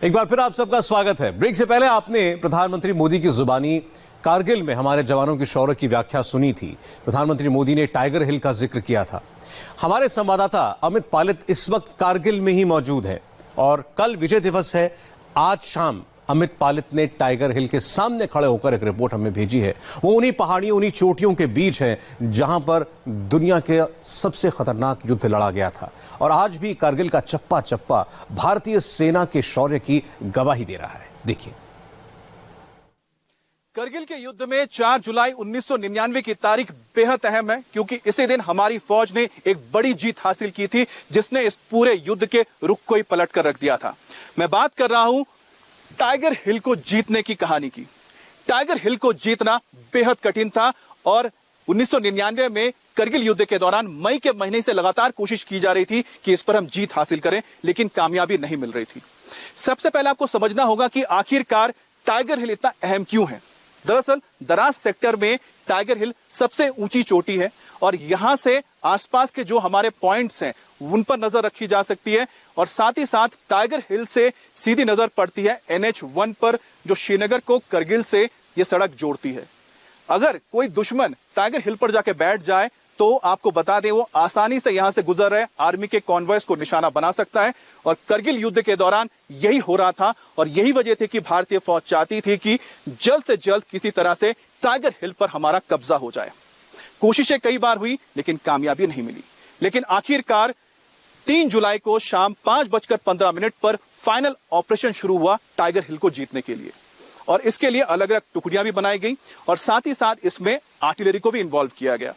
एक बार फिर आप सबका स्वागत है। ब्रेक से पहले आपने प्रधानमंत्री मोदी की जुबानी कारगिल में हमारे जवानों की शौर्य की व्याख्या सुनी थी। प्रधानमंत्री मोदी ने टाइगर हिल का जिक्र किया था। हमारे संवाददाता अमित पालित इस वक्त कारगिल में ही मौजूद है और कल विजय दिवस है। आज शाम अमित पालित ने टाइगर हिल के सामने खड़े होकर एक रिपोर्ट हमें भेजी है। वो उन्हीं पहाड़ियों, उन्हीं चोटियों के बीच है जहां पर दुनिया के सबसे खतरनाक युद्ध लड़ा गया था और आज भी कारगिल का चप्पा चप्पा भारतीय सेना के शौर्य की गवाही दे रहा है। देखिए, करगिल के युद्ध में 4 जुलाई 1999 की तारीख बेहद अहम है, क्योंकि इसी दिन हमारी फौज ने एक बड़ी जीत हासिल की थी जिसने इस पूरे युद्ध के रुख को ही पलट कर रख दिया था। मैं बात कर रहा हूं टाइगर हिल को जीतने की कहानी की। टाइगर हिल को जीतना बेहद कठिन था और 1999 में करगिल युद्ध के दौरान मई के महीने से लगातार कोशिश की जा रही थी कि इस पर हम जीत हासिल करें, लेकिन कामयाबी नहीं मिल रही थी। सबसे पहले आपको समझना होगा कि आखिरकार टाइगर हिल इतना अहम क्यों है। दरअसल द्रास सेक्टर में टाइगर हिल सबसे ऊंची चोटी है और यहां से आसपास के जो हमारे पॉइंट्स हैं उन पर नजर रखी जा सकती है और साथ ही साथ टाइगर हिल से सीधी नजर पड़ती है NH1 पर, जो श्रीनगर को करगिल से ये सड़क जोड़ती है। अगर कोई दुश्मन टाइगर हिल पर जाके बैठ जाए तो आपको बता दें वो आसानी से यहां से गुजर रहे आर्मी के कॉन्वॉयज को निशाना बना सकता है और करगिल युद्ध के दौरान यही हो रहा था और यही वजह थी कि भारतीय फौज चाहती थी कि जल्द से जल्द किसी तरह से टाइगर हिल पर हमारा कब्जा हो जाए। कोशिशें कई बार हुई लेकिन कामयाबी नहीं मिली, लेकिन आखिरकार 3 जुलाई को शाम 5:15 पर फाइनल ऑपरेशन शुरू हुआ टाइगर हिल को जीतने के लिए और इसके लिए अलग अलग टुकड़ियां भी बनाई गई और साथ ही साथ इसमें आर्टिलरी को भी इन्वॉल्व किया गया।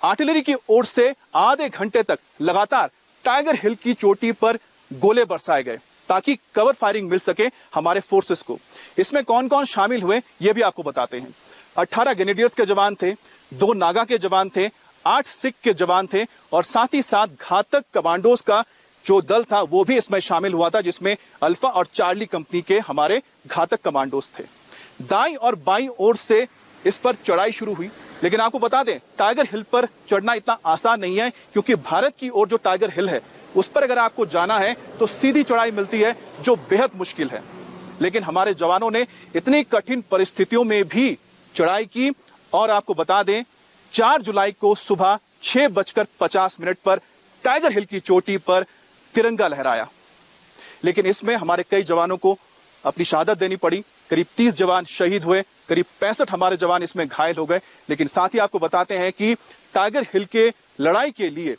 आर्टिलरी की ओर से आधे घंटे तक लगातार टाइगर हिल की चोटी पर गोले बरसाए गए ताकि कवर फायरिंग मिल सके हमारे फोर्सेस को। इसमें कौन कौन शामिल हुए ये भी आपको बताते हैं। 18 ग्रेनेडियर्स के जवान थे, 2 नागा के जवान थे, 8 सिख के जवान थे और साथ ही साथ घातक कमांडोज का जो दल था वो भी इसमें शामिल हुआ था, जिसमें अल्फा और चार्ली कंपनी के हमारे घातक कमांडोज थे। दाईं और बाईं ओर से इस पर चढ़ाई शुरू हुई, लेकिन आपको बता दें टाइगर हिल पर चढ़ना इतना आसान नहीं है, क्योंकि भारत की ओर जो टाइगर हिल है उस पर अगर आपको जाना है तो सीधी चढ़ाई मिलती है जो बेहद मुश्किल है। लेकिन हमारे जवानों ने इतनी कठिन परिस्थितियों में भी चढ़ाई की और आपको बता दें 4 जुलाई को सुबह 6:50 पर टाइगर हिल की चोटी पर तिरंगा लहराया। लेकिन इसमें हमारे कई जवानों को अपनी शहादत देनी पड़ी। करीब 30 जवान शहीद हुए, करीब 65 हमारे जवान इसमें घायल हो गए। लेकिन साथ ही आपको बताते हैं कि टाइगर हिल के लड़ाई के लिए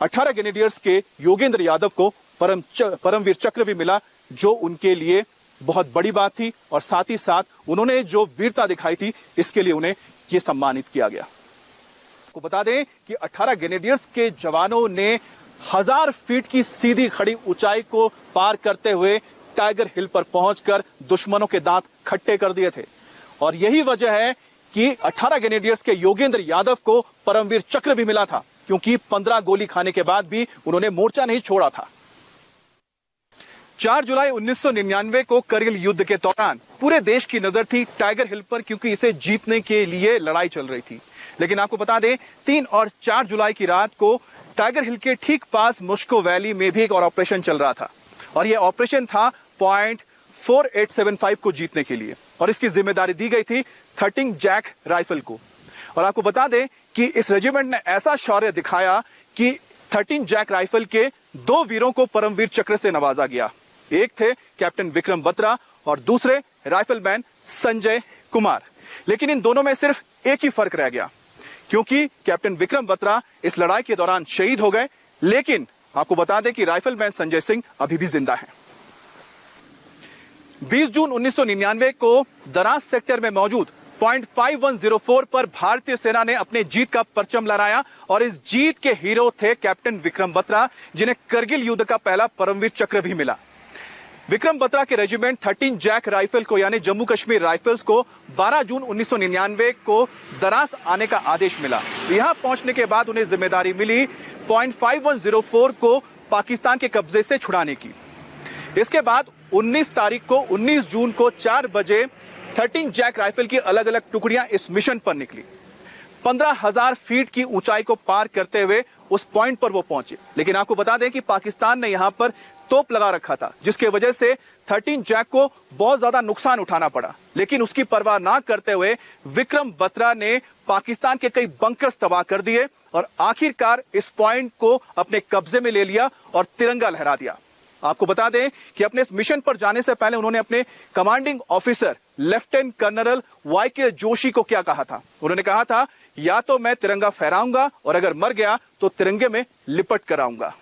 18 ग्रेनेडियर्स के योगेंद्र यादव को परमवीर चक्र भी मिला, जो उनके लिए बहुत बड़ी बात थी और साथ ही साथ उन्होंने जो वीरता दिखाई थी इसके लिए उन्हें ये सम्मानित किया गया। आपको बता दें कि 18 ग्रेनेडियर्स के जवानों ने 1000 फीट की सीधी खड़ी ऊंचाई को पार करते हुए टाइगर हिल पर पहुंचकर दुश्मनों के दांत खट्टे कर दिए थे और यही वजह है कि 18 ग्रेनेडियर्स के योगेंद्र यादव को परमवीर चक्र भी मिला था, क्योंकि 15 गोली खाने के बाद भी उन्होंने मोर्चा नहीं छोड़ा था। 4 जुलाई 1999 को करगिल युद्ध के दौरान पूरे देश की नजर थी टाइगर हिल पर, क्योंकि इसे जीतने के लिए लड़ाई चल रही थी। लेकिन आपको बता दें 3 और 4 जुलाई की रात को टाइगर हिल के ठीक पास मुश्को वैली में भी एक और ऑपरेशन चल रहा था और यह ऑपरेशन था पॉइंट 4875 को जीतने के लिए और इसकी जिम्मेदारी दी गई थी 13 जैक राइफल को। और आपको बता दें कि इस रेजिमेंट ने ऐसा शौर्य दिखाया कि 13 जैक राइफल के 2 वीरों को परमवीर चक्र से नवाजा गया। एक थे कैप्टन विक्रम बत्रा और दूसरे राइफलमैन संजय कुमार। लेकिन इन दोनों में सिर्फ एक ही फर्क रह गया, क्योंकि कैप्टन विक्रम बत्रा इस लड़ाई के दौरान शहीद हो गए, लेकिन आपको बता दें कि राइफलमैन संजय सिंह अभी भी जिंदा हैं। 20 जून 1999 को द्रास सेक्टर में मौजूद पॉइंट 5104 पर भारतीय सेना ने अपने जीत का परचम लहराया और इस जीत के हीरो थे कैप्टन विक्रम बत्रा, जिन्हें करगिल युद्ध का पहला परमवीर चक्र भी मिला। विक्रम बत्रा के रेजिमेंट 13 जैक राइफल को यानी जम्मू कश्मीर राइफल्स को 12 जून 1999 को द्रास आने का आदेश मिला। यहां पहुंचने के बाद उन्हें जिम्मेदारी मिली पॉइंट 5104 को पाकिस्तान के कब्जे से छुड़ाने की। इसके बाद 19 जून को 4 बजे 13 जैक राइफल की अलग अलग टुकड़ियां इस मिशन पर निकली। 15,000 फीट की ऊंचाई को पार करते हुए उस पॉइंट पर वो पहुंचे। लेकिन आपको बता दें कि पाकिस्तान ने यहां पर तोप लगा रखा था, जिसके वजह से 13 जैक को बहुत ज्यादा नुकसान उठाना पड़ा। लेकिन उसकी परवाह ना करते हुए विक्रम बत्रा ने पाकिस्तान के कई बंकर्स तबाह कर दिए और आखिरकार इस पॉइंट को अपने कब्जे में ले लिया और तिरंगा लहरा दिया। आपको बता दें कि अपने इस मिशन पर जाने से पहले उन्होंने अपने commanding officer lieutenant colonel YK Joshi को क्या कहा था? उन्होंने कहा था, या तो मैं तिरंगा फहराऊंगा और अगर मर गया तो तिरंगे में लिपट कर आऊंगा।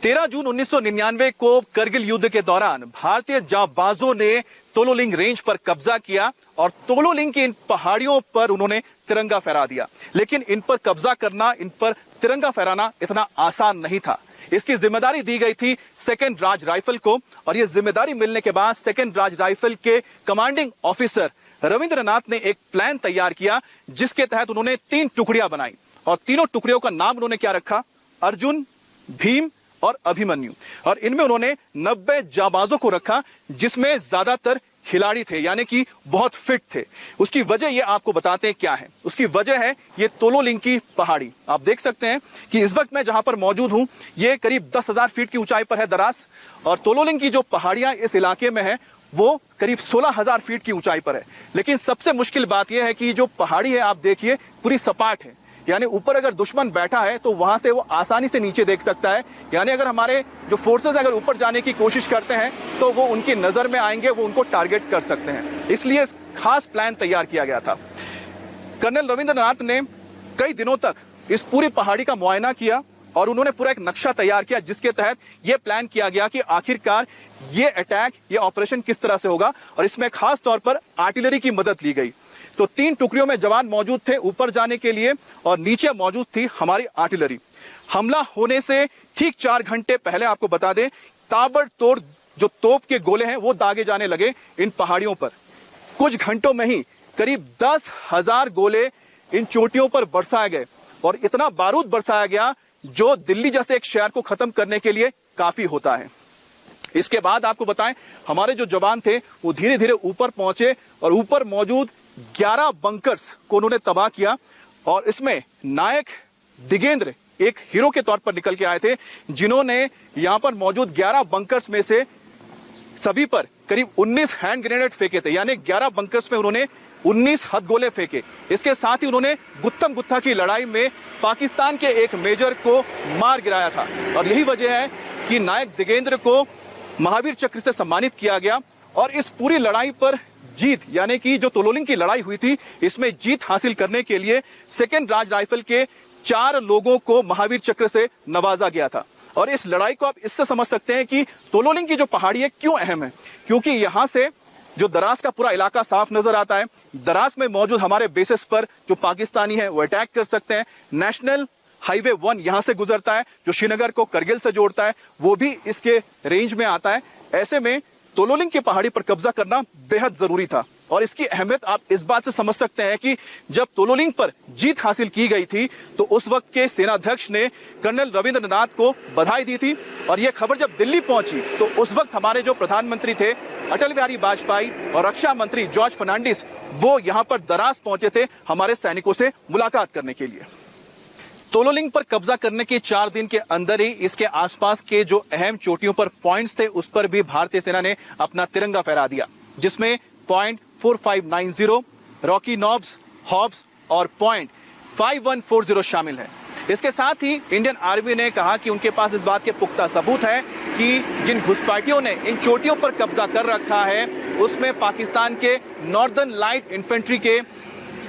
13 जून 1999 को करगिल युद्ध के दौरान भारतीय जांबाजों ने तोलोलिंग रेंज पर कब्जा किया और तोलोलिंग की इन पहाड़ियों पर उन्होंने तिरंगा फहरा दिया। लेकिन इन पर कब्जा करना, इन पर तिरंगा फहराना इतना आसान नहीं था। इसकी जिम्मेदारी दी गई थी सेकंड राज राइफल को और यह जिम्मेदारी मिलने के बाद सेकंड राज राइफल के कमांडिंग ऑफिसर रविंद्रनाथ ने एक प्लान तैयार किया, जिसके तहत उन्होंने 3 टुकड़ियां बनाई और तीनों टुकड़ियों का नाम उन्होंने क्या रखा? अर्जुन, भीम और अभिमन्यु। और इनमें उन्होंने 90 जाबाजों को रखा, जिसमें ज्यादातर खिलाड़ी थे, यानी कि बहुत फिट थे। उसकी वजह ये आपको बताते हैं क्या है। उसकी वजह है ये तोलोलिंग की पहाड़ी। आप देख सकते हैं कि इस वक्त मैं जहां पर मौजूद हूं, ये करीब 10,000 फीट की ऊंचाई पर है दरास, और तोलोलिंग की जो पहाड़ियां इस इलाके में है वो करीब 16,000 फीट की ऊंचाई पर है। लेकिन सबसे मुश्किल बात यह है कि जो पहाड़ी है, आप देखिए, पूरी सपाट है, यानी ऊपर अगर दुश्मन बैठा है तो वहां से वो आसानी से नीचे देख सकता है। यानी अगर हमारे जो फोर्सेस अगर ऊपर जाने की कोशिश करते हैं तो वो उनकी नजर में आएंगे, वो उनको टारगेट कर सकते हैं। इसलिए खास प्लान तैयार किया गया था। कर्नल रविंद्रनाथ ने कई दिनों तक इस पूरी पहाड़ी का मुआयना किया और उन्होंने पूरा एक नक्शा तैयार किया, जिसके तहत यह प्लान किया गया कि आखिरकार ये अटैक, ये ऑपरेशन किस तरह से होगा। और इसमें खास तौर पर आर्टिलरी की मदद ली गई। तो 3 टुकड़ियों में जवान मौजूद थे ऊपर जाने के लिए और नीचे मौजूद थी हमारी आर्टिलरी। हमला होने से ठीक 4 घंटे पहले आपको बता दें, ताबड़तोड़ जो तोप के गोले हैं वो दागे जाने लगे इन पहाड़ियों पर। कुछ घंटों में ही करीब 10,000 गोले इन चोटियों पर बरसाए गए और इतना बारूद बरसाया गया जो दिल्ली जैसे एक शहर को खत्म करने के लिए काफी होता है। इसके बाद आपको बताएं, हमारे जो जवान थे वो धीरे धीरे ऊपर पहुंचे और ऊपर मौजूद 11 बंकर्स को उन्होंने तबाह किया। और इसमें नायक दिगेंद्र एक हीरो के तौर पर निकल के आए थे, जिन्होंने यहां पर मौजूद 11 बंकर्स में से सभी पर करीब 19 हैंड ग्रेनेड फेंके थे। यानी 11 बंकर्स में उन्होंने 19 हथगोले फेंके। इसके साथ ही उन्होंने गुत्तम गुत्था की लड़ाई में पाकिस्तान के एक मेजर को मार गिराया था। और यही वजह है कि नायक दिगेंद्र को महावीर चक्र से सम्मानित किया गया। और इस पूरी लड़ाई पर जीत, यानी कि जो तोलोलिंग की लड़ाई हुई थी, इसमें जीत हासिल करने के लिए सेकंड राज राइफल के 4 लोगों को महावीर चक्र से नवाजा गया था। और इस लड़ाई को आप इससे समझ सकते हैं कि तोलोलिंग की जो पहाड़ी है क्यों अहम है, क्योंकि यहां से जो दरास का पूरा इलाका साफ नजर आता है। दरास में मौजूद हमारे बेसिस पर जो पाकिस्तानी है वो अटैक कर सकते हैं। नेशनल हाईवे 1 यहां से गुजरता है, जो श्रीनगर को करगिल से जोड़ता है, वो भी इसके रेंज में आता है। ऐसे में तोलोलिंग की पहाड़ी पर कब्जा करना बेहद जरूरी था। और इसकी अहमियत आप इस बात से समझ सकते हैं कि जब तोलोलिंग पर जीत हासिल की गई थी तो उस वक्त के सेनाध्यक्ष ने कर्नल रविंद्रनाथ को बधाई दी थी। और यह खबर जब दिल्ली पहुंची तो उस वक्त हमारे जो प्रधानमंत्री थे अटल बिहारी वाजपेयी और रक्षा मंत्री जॉर्ज फर्नांडिस, वो यहां पर दरास पहुंचे थे हमारे सैनिकों से मुलाकात करने के लिए। तोलोलिंग पर कब्जा करने के 4 दिन के अंदर ही इसके आसपास के जो अहम चोटियों पर पॉइंट्स थे उस पर भी भारतीय सेना ने अपना तिरंगा फहरा दिया, जिसमें पॉइंट 4590, रॉकी नॉब्स, हॉब्स और पॉइंट 5140 शामिल है। इसके साथ ही इंडियन आर्मी ने कहा कि उनके पास इस बात के पुख्ता सबूत है कि जिन घुसपैठियों ने इन चोटियों पर कब्जा कर रखा है उसमें पाकिस्तान के नॉर्दर्न लाइट इन्फेंट्री के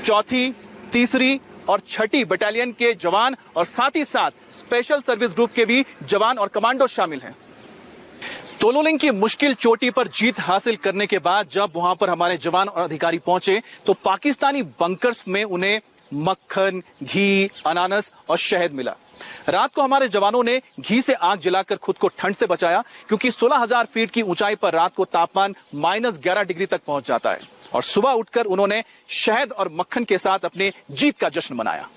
4th, 3rd और 6ठी बटालियन के जवान और साथ ही साथ स्पेशल सर्विस ग्रुप के भी जवान और कमांडो शामिल हैं। तोलोलिंग की मुश्किल चोटी पर जीत हासिल करने के बाद जब वहां पर हमारे जवान और अधिकारी पहुंचे तो पाकिस्तानी बंकर्स में उन्हें मक्खन, घी, अनानस और शहद मिला। रात को हमारे जवानों ने घी से आग जलाकर खुद को ठंड से बचाया, क्योंकि 16,000 फीट की ऊंचाई पर रात को तापमान -11 डिग्री तक पहुंच जाता है। और सुबह उठकर उन्होंने शहद और मक्खन के साथ अपने जीत का जश्न मनाया।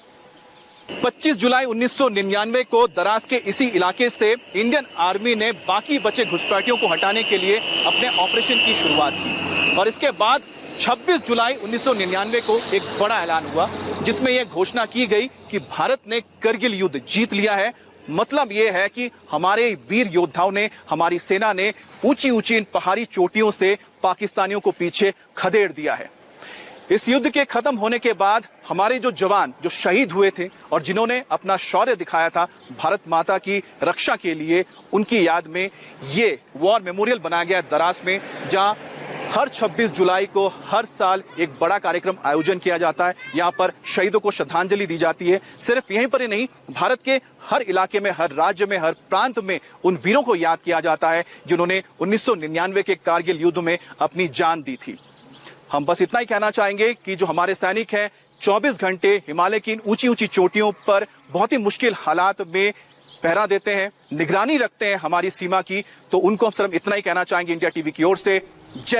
25 जुलाई 1999 को दरास के इसी इलाके से इंडियन आर्मी ने बाकी बचे घुसपैठियों को हटाने के लिए अपने ऑपरेशन की शुरुआत की। और इसके बाद 26 जुलाई 1999 को एक बड़ा ऐलान हुआ जिसमें यह घोषणा की गई कि भारत ने करगिल युद्ध जीत लिया है। मतलब यह है कि हमारे वीर योद्धाओं ने, हमारी सेना ने ऊंची ऊंची इन पहाड़ी चोटियों से पाकिस्तानियों को पीछे खदेड़ दिया है। इस युद्ध के खत्म होने के बाद हमारे जो जवान जो शहीद हुए थे और जिन्होंने अपना शौर्य दिखाया था भारत माता की रक्षा के लिए, उनकी याद में ये वॉर मेमोरियल बनाया गया दरास में, जहां हर 26 जुलाई को हर साल एक बड़ा कार्यक्रम आयोजन किया जाता है। यहाँ पर शहीदों को श्रद्धांजलि दी जाती है। सिर्फ यहीं पर ही नहीं, भारत के हर इलाके में, हर राज्य में, हर प्रांत में उन वीरों को याद किया जाता है जिन्होंने 1999 के कारगिल युद्ध में अपनी जान दी थी। हम बस इतना ही कहना चाहेंगे कि जो हमारे सैनिक हैं 24 घंटे हिमालय की इन ऊंची ऊंची चोटियों पर बहुत ही मुश्किल हालात में पहरा देते हैं, निगरानी रखते हैं हमारी सीमा की, तो उनको हम सिर्फ इतना ही कहना चाहेंगे इंडिया टीवी की ओर से, जय